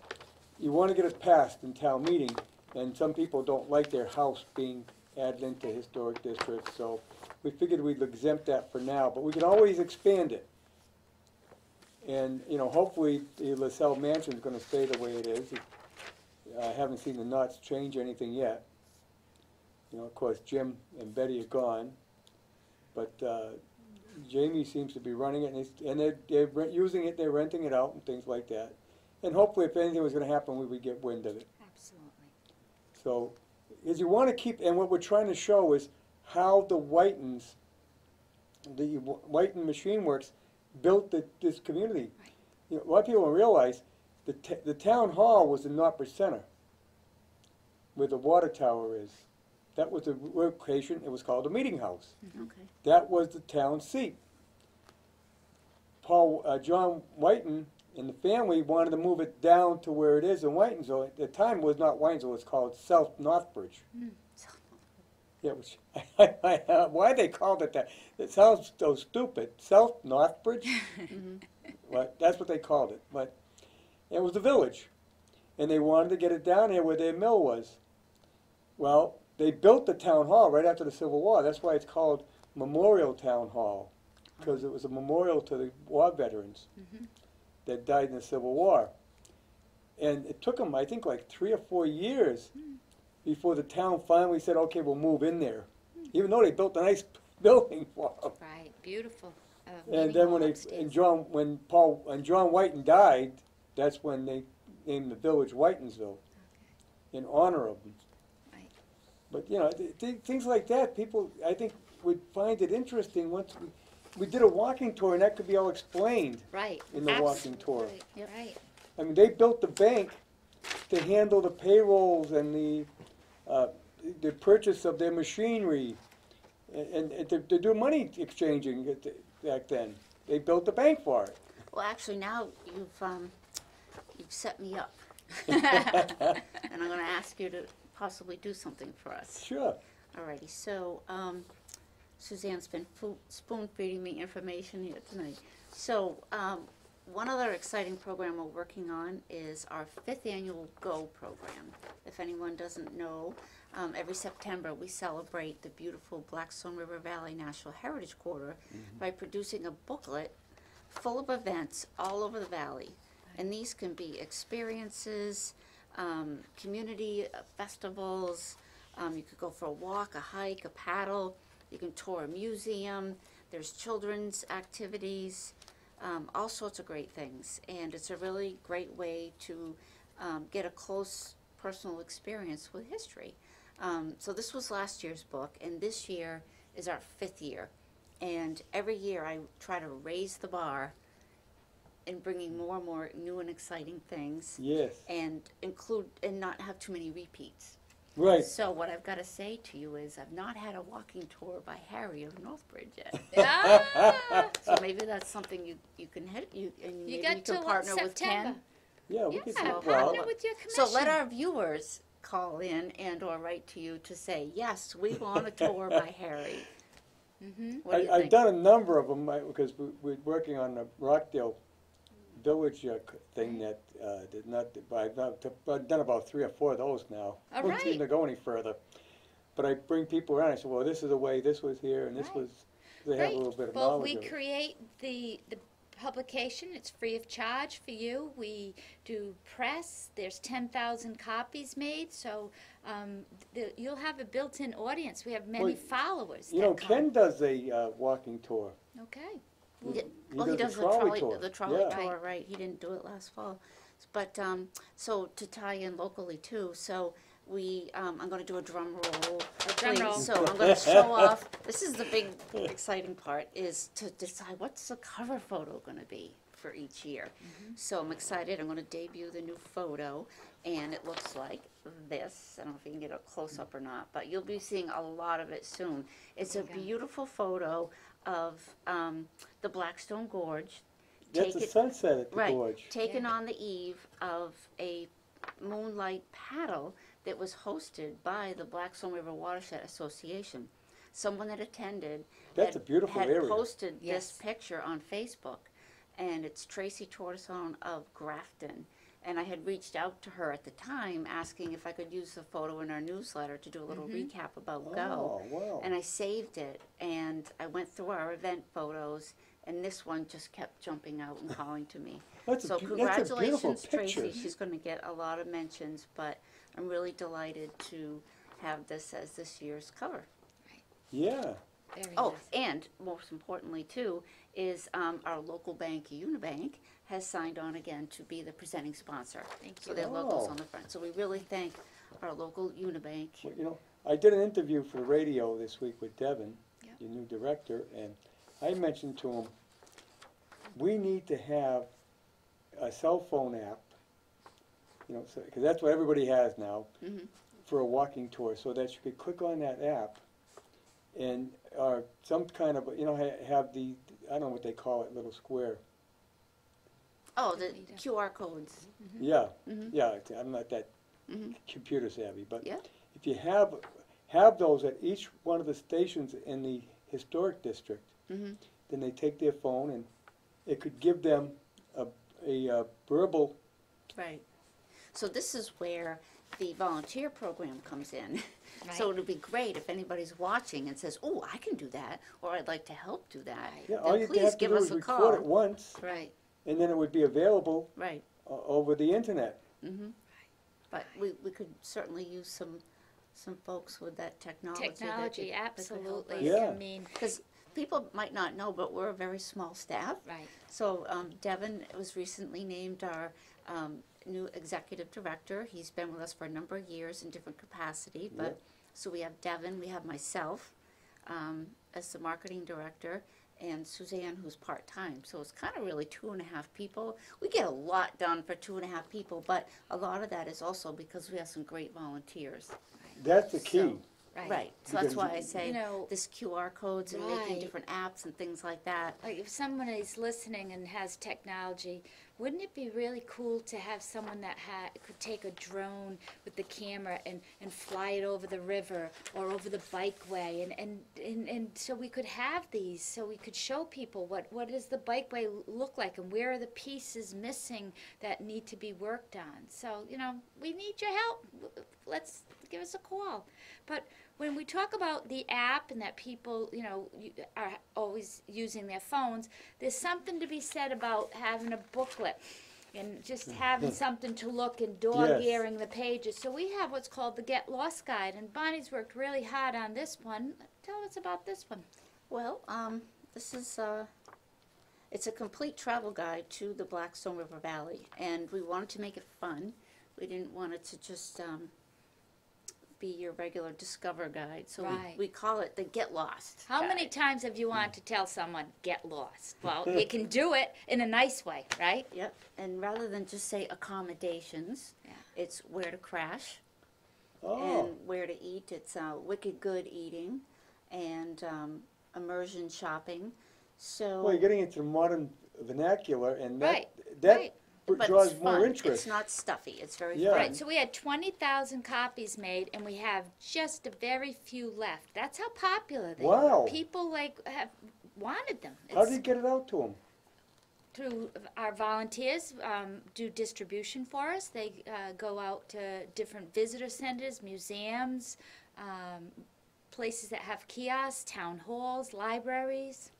you want to get it passed in town meeting, and some people don't like their house being added into historic districts, so we figured we'd exempt that for now, but we can always expand it. And, you know, hopefully the LaSalle Mansion's gonna stay the way it is. I haven't seen the Knots change anything yet. You know, of course, Jim and Betty are gone, but Jamie seems to be running it, and they're using it, they're renting it out and things like that. And hopefully, if anything was gonna happen, we would get wind of it. Absolutely. So, is you wanna keep, and what we're trying to show is how the Whitens, the Whiten Machine Works, built this community. Right. You know, a lot of people don't realize the town hall was in Northbridge Center, where the water tower is. That was the location. It was called the Meeting House. Okay. That was the town seat. John Whiten and the family wanted to move it down to where it is in Whitensville. At the time, it was not Whitensville. It was called South Northbridge. Yeah, which, why they called it that? It sounds so stupid. South Northbridge? Well, that's what they called it. But it was a village. And they wanted to get it down here where their mill was. Well, they built the town hall right after the Civil War. That's why it's called Memorial Town Hall, because it was a memorial to the war veterans that died in the Civil War. And it took them, I think, like 3 or 4 years before the town finally said, okay, we'll move in there. Even though they built a nice building for them. Right, beautiful. And then when John Whiten died, that's when they named the village Whitensville in honor of him. Right. But, you know, things like that, people, I think, would find it interesting once we did a walking tour, and that could be all explained Right. in the walking tour. Yep. Right. I mean, they built the bank to handle the payrolls and the purchase of their machinery and to do money exchanging back then. They built the bank for it. Well, actually, now you've set me up, and I'm going to ask you to possibly do something for us. Sure. Alrighty. So Suzanne's been spoon feeding me information here tonight. So one other exciting program we're working on is our 5th annual GO program. If anyone doesn't know, every September we celebrate the beautiful Blackstone River Valley National Heritage Corridor by producing a booklet full of events all over the valley. And these can be experiences, community festivals, you could go for a walk, a hike, a paddle, you can tour a museum, there's children's activities, all sorts of great things. And it's a really great way to get a close personal experience with history. So this was last year's book, and this year is our 5th year. And every year I try to raise the bar in bringing more and more new and exciting things. Yes. And include and not have too many repeats. Right. So what I've got to say to you is I've not had a walking tour by Harry of Northbridge yet. Ah, So maybe that's something you can hit and maybe got you can till partner with September. Ken. Yeah, we Yeah, could partner with your commission. So let our viewers call in and or write to you to say, yes, we want a tour by Harry. What do you I've think? done a number of them because we're working on the Rockdale Village thing that did not. I've done about 3 or 4 of those now. All Don't seem right. to go any further. But I bring people around. I say, well, this is the way. This was here, and this Right. was. They have a little bit of knowledge we of it. create the publication. It's free of charge for you. We do press. There's 10,000 copies made, so you'll have a built-in audience. We have many Well, followers. You know, that come. Ken does a walking tour. Okay. Yeah, He well, he does does the the trolley trolley tour. the trolley Yeah. tour, right? He didn't do it last fall, but so to tie in locally too. So I'm going to do a drum roll. drum roll. So I'm going to show off. This is the big exciting part: is to decide what's the cover photo going to be for each year. So I'm excited. I'm going to debut the new photo, and it looks like this. I don't know if you can get a close up or not, but you'll be seeing a lot of it soon. It's a Okay. beautiful photo of the Blackstone Gorge. That's a sunset at the Right, gorge. taken Yeah. on the eve of a moonlight paddle that was hosted by the Blackstone River Watershed Association. Someone that attended That's a beautiful had area. posted Yes. this picture on Facebook, and it's Tracy Tortisone of Grafton, And I had reached out to her at the time asking if I could use the photo in our newsletter to do a little recap about Go. Oh, wow. And I saved it, and I went through our event photos, and this one just kept jumping out and calling to me. That's So a beautiful congratulations, picture. Tracy. She's going to get a lot of mentions, but I'm really delighted to have this as this year's cover. Yeah. Very Oh, nice. and most importantly too, is our local bank, Unibank, has signed on again to be the presenting sponsor. Thank So you. their logo's Oh. on the front. So we really thank our local Unibank. Well, you know, I did an interview for the radio this week with Devin, Yeah. your new director, and I mentioned to him, we need to have a cell phone app, you know, because that's what everybody has now, Mhm. for a walking tour, so that you could click on that app and, or some kind of, you know, have the, I don't know what they call it, little square. Oh, the Data. QR codes. Yeah, Mhm. yeah, I'm not that Mhm. computer savvy, but Yeah. if you have those at each one of the stations in the historic district, Mhm. then they take their phone and it could give them a verbal, Right. So this is where the volunteer program comes in. So Right. it would be great if anybody's watching and says, "Oh, I can do that," or "I'd like to help do that." Right. yeah, Then all you please have to give do us is a record call. it once, Right. and then it would be available Right. over the internet. Mm-hmm. But we could certainly use some folks with that technology. Technology, absolutely. Yeah. I mean, Because people might not know, but we're a very small staff. right. So Devin was recently named our new executive director. He's been with us for a number of years in different capacity. But Yep. so we have Devin, we have myself as the marketing director, and Suzanne, who's part-time. So it's kind of really 2.5 people. We get a lot done for 2.5 people, but a lot of that is also because we have some great volunteers. That's the key. So- Right. Right. So that's Because why I say You know- this QR codes and making Right. different apps and things like that. Like if someone is listening and has technology, wouldn't it be really cool to have someone that could take a drone with the camera and fly it over the river or over the bikeway and so we could have these, so we could show people what does the bikeway look like and where are the pieces missing that need to be worked on. So, you know, we need your help. Let's give us a call. But when we talk about the app and that people, you know, are always using their phones, there's something to be said about having a booklet and just having something to look and dog-earing the pages. So we have what's called the Get Lost Guide, and Bonnie's worked really hard on this one. Tell us about this one. Well, this is it's a complete travel guide to the Blackstone River Valley, and we wanted to make it fun. We didn't want it to just be your regular Discover guide, so Right. we call it the Get Lost. How many guide. times have you wanted to tell someone, get lost? Well, you can do it in a nice way, right? Yep. And rather than just say accommodations, Yeah. it's where to crash Oh, and where to eat. It's wicked good eating and immersion shopping. So well, you're getting into the modern vernacular, and that Right, that right. but draws it's more fun. interest. It's not stuffy. It's very Yeah. fun. Right, so we had 20,000 copies made, and we have just a very few left. That's how popular they Wow. are. People have wanted them. How do you get it out to them? Through our volunteers do distribution for us. They go out to different visitor centers, museums, places that have kiosks, town halls, libraries.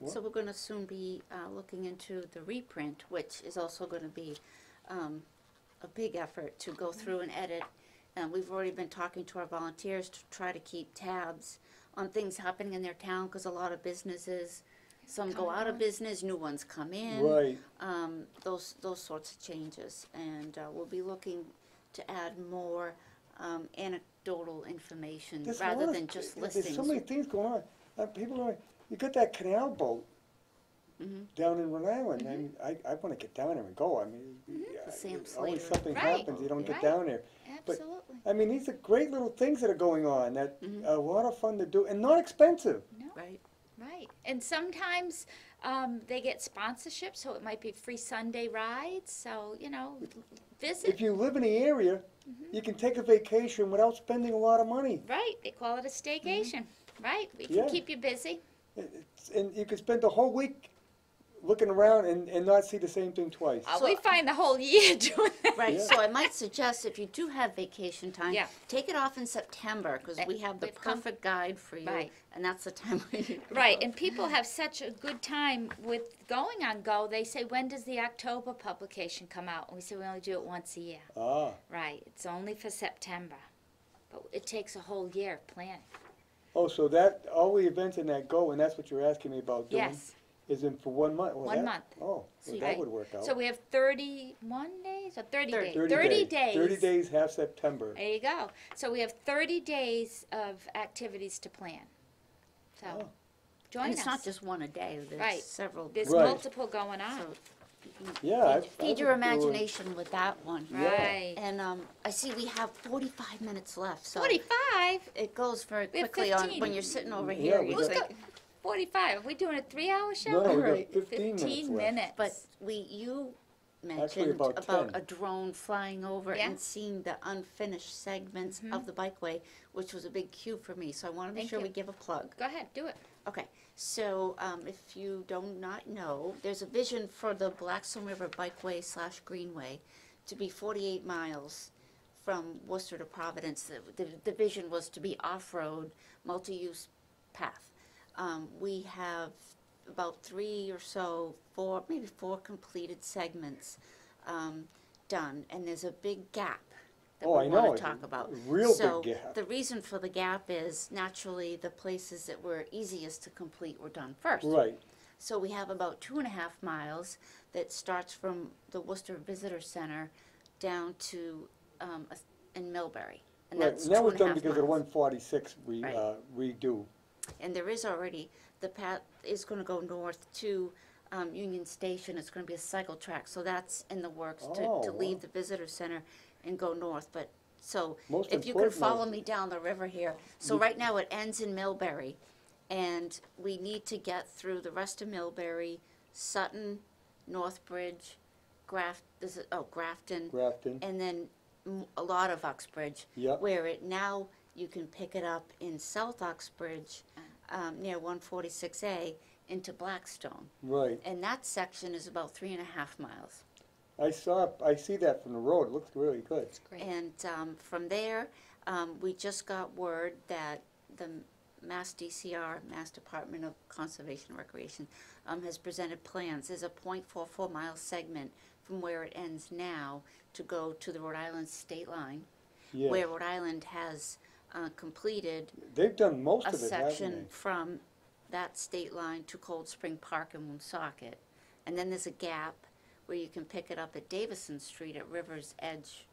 So we're going to soon be looking into the reprint, which is also going to be a big effort to go through and edit. And we've already been talking to our volunteers to try to keep tabs on things happening in their town, because a lot of businesses, some go out of business, new ones come in. Right. Those sorts of changes. And we'll be looking to add more anecdotal information There's a rather lot than of- just There's listings. so many things going on. People are, you got that canal boat down in Rhode Island. I mean, I want to get down there and go. I mean, The Sam always Slater. something Right, happens, you don't get right. down there. But, Absolutely. I mean, these are great little things that are going on that are a lot of fun to do and not expensive. No. Right. Right, and sometimes they get sponsorships, so it might be free Sunday rides. So you know, visit. If you live in the area, you can take a vacation without spending a lot of money. Right, they call it a staycation. Right, we can Yeah. keep you busy. And you can spend the whole week looking around and not see the same thing twice. We find the whole year doing that. Right, Yeah. so I might suggest if you do have vacation time, Yeah. take it off in September, because we have the We've come- perfect guide for you, Right. and that's the time when you can Right, go. and people have such a good time with going on Go. They say, when does the October publication come out? And we say, we only do it once a year. Ah, Right, it's only for September. But it takes a whole year of planning. oh, so that, all the events in that go, and that's what you're asking me about doing? Yes. Is in for 1 month? Well, 1 month. Oh, So well, you- that would work out. So we have 31 days or 30 days? 30 days, half September. There you go. So we have 30 days of activities to plan. So Oh. join And us. it's not just one a day, there's Right. several. There's Right. multiple going on. So you can Yeah, I feed your would do it. imagination with that one. Yeah. Right. And I see we have 45 minutes left, so 45? it goes very We have quickly on 15. when you're sitting over Yeah, here. we You got- think, 45. Are we doing a 3-hour show? No, no, we got Right. 15 minutes left. minutes. but you mentioned about about 10. a drone flying over Yeah. and seeing the unfinished segments of the bikeway, which was a big cue for me. So I want to make Thank sure you. we give a plug. Go ahead, do it. Okay, so if you do not know, there's a vision for the Blackstone River Bikeway / Greenway to be 48 miles from Worcester to Providence. The vision was to be off-road, multi-use path. We have about 3 or so, 4, maybe 4 completed segments done, and there's a big gap that Oh, we I know, want it's to talk about. a real big So gap. the reason for the gap is naturally the places that were easiest to complete were done first. Right, So we have about 2.5 miles that starts from the Worcester Visitor Center down to in Millbury. And right. that's And that was done 2.5 because of the miles. 146 Right. redo. And there is already, the path is going to go north to Union Station. It's going to be a cycle track. So that's in the works Oh, to leave wow. the visitor center and go north. But so Most if you can important follow is- me down the river here. So right now it ends in Millbury. And we need to get through the rest of Millbury, Sutton, Northbridge, Grafton, Grafton. and then a lot of Uxbridge, Yep. where it now you can pick it up in South Uxbridge, near 146A, into Blackstone. Right. And that section is about 3.5 miles. I see that from the road. It looks really good. Great. And from there, we just got word that the Mass DCR, Mass Department of Conservation and Recreation, has presented plans. There's a 0.44 mile segment from where it ends now to go to the Rhode Island state line, Yes. where Rhode Island has completed They've done most a of it, section haven't from that state line to Cold Spring Park in Woonsocket. And then there's a gap where you can pick it up at Davison Street at River's Edge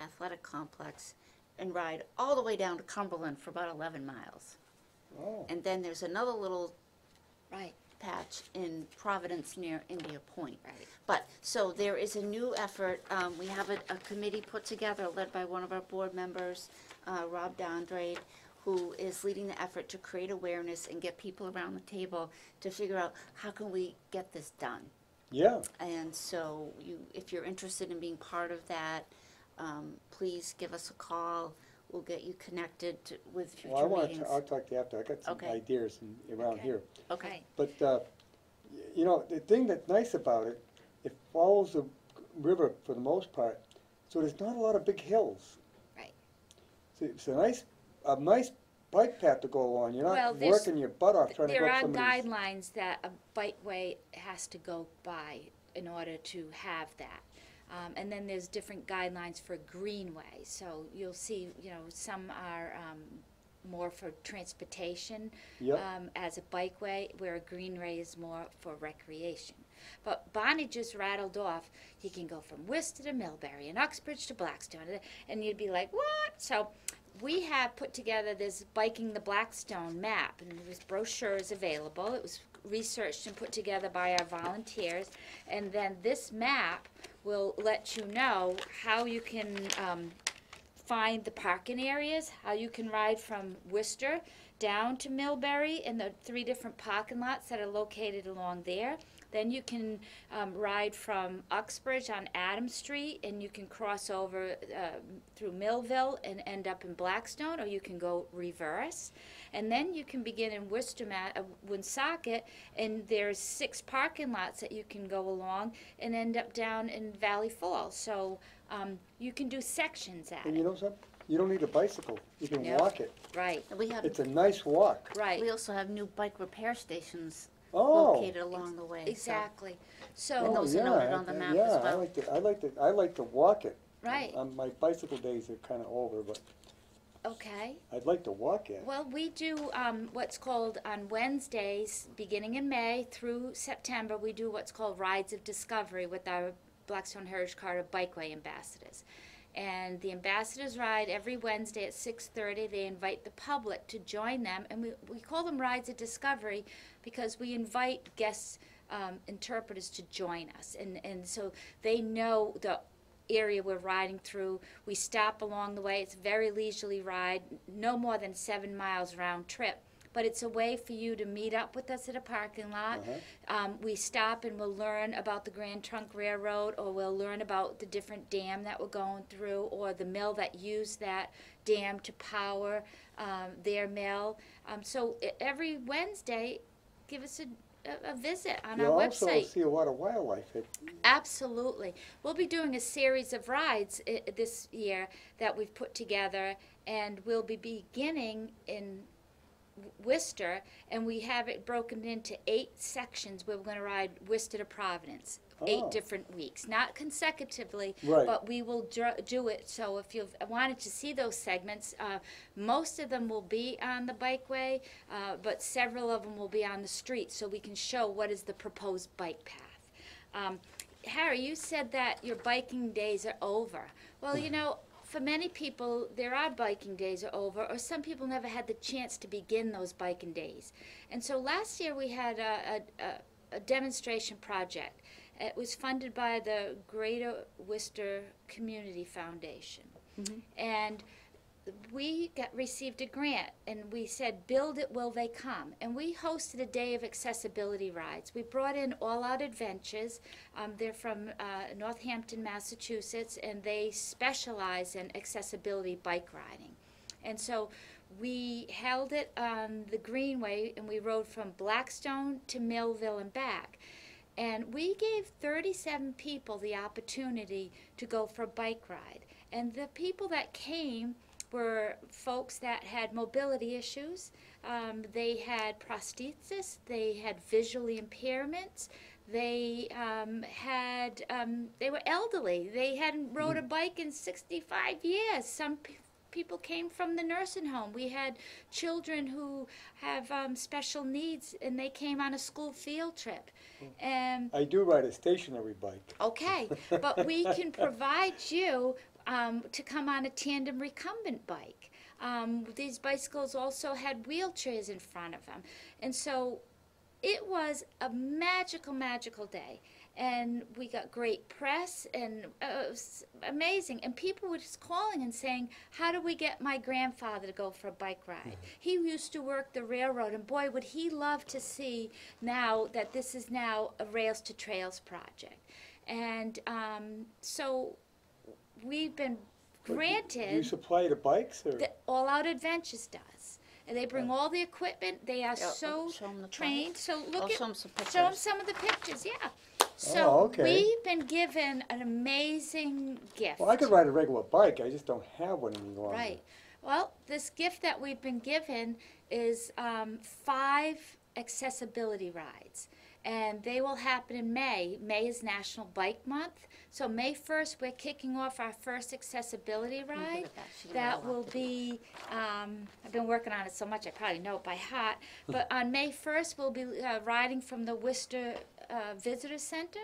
Athletic Complex and ride all the way down to Cumberland for about 11 miles. they? Oh, And then there's another little Right, patch in Providence near India Point. right. But, so there is a new effort. We have a committee put together led by one of our board members, Rob D'Andrade, who is leading the effort to create awareness and get people around the table to figure out how can we get this done. yeah. And so if you're interested in being part of that, please give us a call. We'll get you connected with Well, I future want meetings. I'll talk to you after. I got some Okay. ideas around Okay. here. Okay. Right. But, you know, the thing that's nice about it, it follows the river for the most part, so there's not a lot of big hills. Right. It's a nice bike path to go along. You're Well, not there's- working your butt off trying to go There up are some of these. guidelines that a bikeway has to go by in order to have that. And then there's different guidelines for greenway. So you'll see, some are more for transportation Yep. as a bikeway, where a greenway is more for recreation. But Bonnie just rattled off, you can go from Worcester to Millbury and Uxbridge to Blackstone, and you'd be like, what? So we have put together this Biking the Blackstone map, and this brochure is available. It was researched and put together by our volunteers, and then this map will let you know how you can find the parking areas, how you can ride from Worcester down to Millbury in the 3 different parking lots that are located along there. Then you can ride from Uxbridge on Adams Street, and you can cross over through Millville and end up in Blackstone, or you can go reverse. And then you can begin in Woonsocket, and there's 6 parking lots that you can go along and end up down in Valley Falls. So you can do sections at And it. you know something? You don't need a bicycle. You can Yep. walk it. Right, And we have, It's a nice walk. right. we also have new bike repair stations Oh. located along the way. so- Exactly. And So, those are noted on the map as Yeah, well. I like to walk it. right, My bicycle days are kind of over, but okay. I'd like to walk it. Well, we do what's called on Wednesdays, beginning in May through September, we do what's called Rides of Discovery with our Blackstone Heritage Carter Bikeway ambassadors. And the ambassadors ride every Wednesday at 6:30. They invite the public to join them, and we call them Rides of Discovery because we invite guests, interpreters to join us, and so they know the area we're riding through. We stop along the way. It's a very leisurely ride, no more than 7 miles round trip. But it's a way for you to meet up with us at a parking lot. We stop and we'll learn about the Grand Trunk Railroad, or we'll learn about the different dam that we're going through, or the mill that used that dam to power their mill. So every Wednesday, give us a visit on You'll our also website. see a lot of wildlife. Absolutely. We'll be doing a series of rides this year that we've put together, and we'll be beginning in Worcester, and we have it broken into 8 sections where we're going to ride Worcester to Providence. 8 Oh. different weeks, not consecutively, Right. but we will do it. So if you've wanted to see those segments, most of them will be on the bikeway, but several of them will be on the street, so we can show what is the proposed bike path. Harry, you said that your biking days are over. Well, you know, for many people, our biking days are over, or some people never had the chance to begin those biking days. And so last year we had a demonstration project. It was funded by the Greater Worcester Community Foundation. And we received a grant, and we said, build it, will they come? And we hosted a day of accessibility rides. We brought in All Out Adventures. They're from Northampton, Massachusetts, and they specialize in accessibility bike riding. And so we held it on the Greenway, and we rode from Blackstone to Millville and back. And we gave 37 people the opportunity to go for a bike ride. And the people that came were folks that had mobility issues, they had prosthesis, they had visual impairments, they they were elderly, they hadn't rode a bike in 65 years. Some people came from the nursing home. We had children who have special needs, and they came on a school field trip. And I do ride a stationary bike. okay, but we can provide you to come on a tandem recumbent bike. These bicycles also had wheelchairs in front of them. And so it was a magical, magical day. And we got great press, and it was amazing. And people were just calling and saying, how do we get my grandfather to go for a bike ride? He used to work the railroad, and boy, would he love to see now that this is now a Rails to Trails project. And so we've been Do you granted supply the bikes, or? that All Out Adventures does. And they bring all the equipment. They are Yeah, so show 'em the trained. So I'll look show 'em at some show 'em pictures. some of the pictures. Yeah. So okay. we've been given an amazing gift. Well, I could ride a regular bike. I just don't have one any longer. Right. Well, this gift that we've been given is 5 accessibility rides. And they will happen in May. May is National Bike Month. So May 1st, we're kicking off our first accessibility ride. at that. She can That roll will up. be, I've been working on it so much I probably know it by heart. But on May 1st, we'll be riding from the Worcester Visitor Center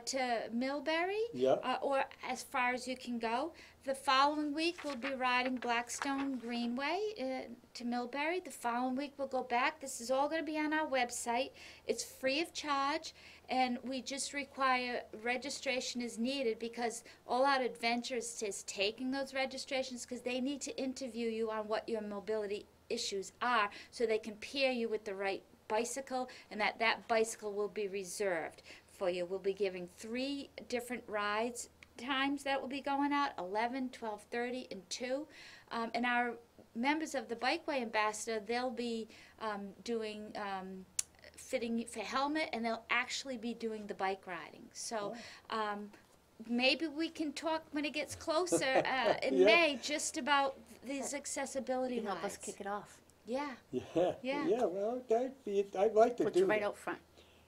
to Millbury, Yeah. or as far as you can go. The following week, we'll be riding Blackstone Greenway to Millbury. The following week, we'll go back. This is all going to be on our website. It's free of charge, and we just require registration is needed because All Out Adventures is taking those registrations because they need to interview you on what your mobility issues are so they can pair you with the right bicycle, and that bicycle will be reserved for you. We'll be giving 3 different rides times that will be going out, 11, 12:30, and 2. And our members of the Bikeway Ambassador, they'll be doing fitting for helmet, and they'll actually be doing the bike riding. So maybe we can talk when it gets closer in Yeah. May just about these accessibility You can help us rides. kick it off. Yeah. Yeah. Yeah. Yeah. Well, I'd like to Put do you right that. out front.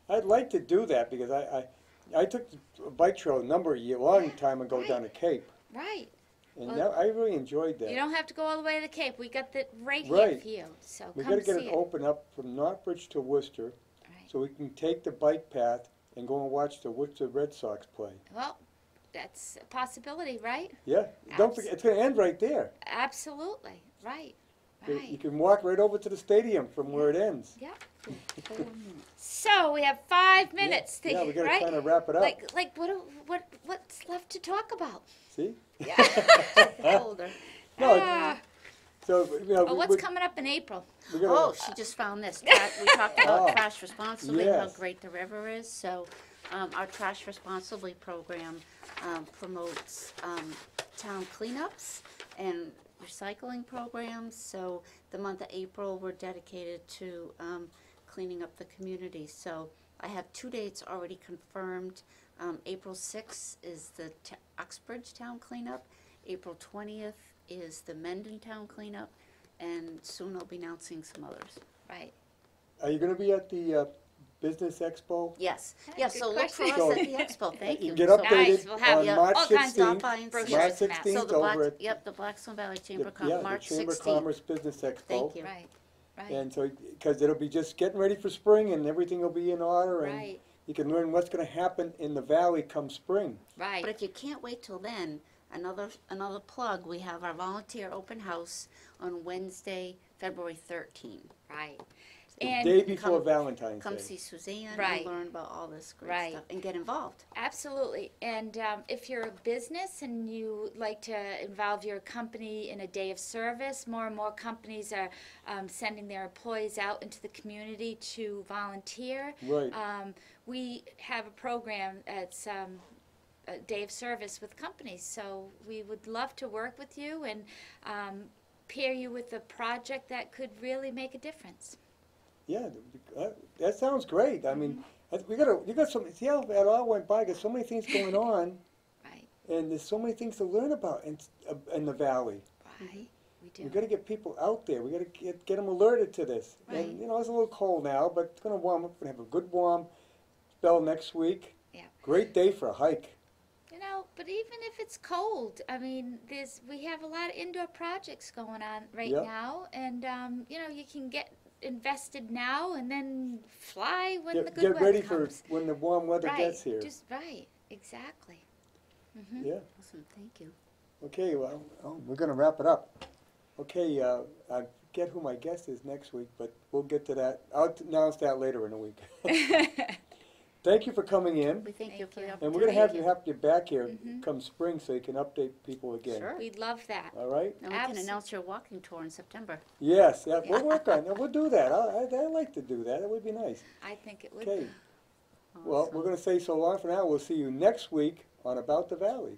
I'd like to do that because I took a bike trail a long time ago Right. down to Cape, Right. and Well, I really enjoyed that. You don't have to go all the way to the Cape. We got that right here Right. for you. So We come got to get see it it. open up from Northbridge to Worcester, Right. so we can take the bike path and go and watch the Worcester Red Sox play. Well, that's a possibility, right? Yeah, don't forget, it's going to end right there. Absolutely. Right. You Right. can walk right over to the stadium from where it ends. Yeah. 4 minutes. So we have 5 minutes to Yeah, we got to right? kind of wrap it up. Like what's left to talk about? See? Yeah. Older. No, Ah. so Oh, what's coming up in April? we're gonna, Oh, she just found this. We talked about Oh, trash responsibly and how yes. great the river is. So our Trash Responsibly program promotes town cleanups and recycling programs. So the month of April, we're dedicated to cleaning up the community. So I have 2 dates already confirmed. April 6th is the Uxbridge Town cleanup. April 20th is the Mendon Town cleanup. And soon I'll be announcing some others. Right. Are you going to be at the Business Expo? Yes, Okay, yeah, good so look for us question. at the expo, thank you. You can get So- updated Nice, we'll have on March all kinds of 16th. Stop by and see brochures us. March and maps. 16th So the over at Yep, the Blackstone Valley Chamber of yeah, the March Chamber of 16th. Commerce Business Expo. Thank you. Right. Right. And so, because it'll be just getting ready for spring and everything will be in order and Right. you can learn what's going to happen in the valley come spring. Right. But if you can't wait till then, another plug, we have our volunteer open house on Wednesday, February 13th. Right. The And day before come- Valentine's Come Day. see Suzanne Right. and learn about all this great Right. stuff and get involved. absolutely. And if you're a business and you like to involve your company in a day of service, more and more companies are sending their employees out into the community to volunteer. Right. We have a program that's a day of service with companies, so we would love to work with you and pair you with a project that could really make a difference. Yeah, that sounds great. I mean, you got some, see how that all went by, there's so many things going on Right. and there's so many things to learn about in the valley. Right. We do. We got to get people out there. We got to get them alerted to this. Right. And it's a little cold now, but it's going to warm up. We're going to have a good warm spell next week. Yeah. Great day for a hike. You know, but even if it's cold, I mean, we have a lot of indoor projects going on right Yep. now, and you can get invested now and then fly when the good Get weather ready comes. for when the warm weather right. gets here. Just right. Exactly. Mm-hmm. Yeah. Awesome, thank you. Okay, well, we're going to wrap it up. Okay, I forget who my guest is next week, but we'll get to that. I'll announce that later in the week. Thank you for coming in. We thank you Thank for you. the And opportunity. we're going to have you back here Mhm. come spring so you can update people again. Sure. We'd love that. All right? And we can Abso- announce your walking tour in September. Yes, yeah, we'll work on it. We'll do that. I'd like to do that. That would be nice. I think it would Okay. be. Well, Awesome. we're going to say so long for now. We'll see you next week on About the Valley.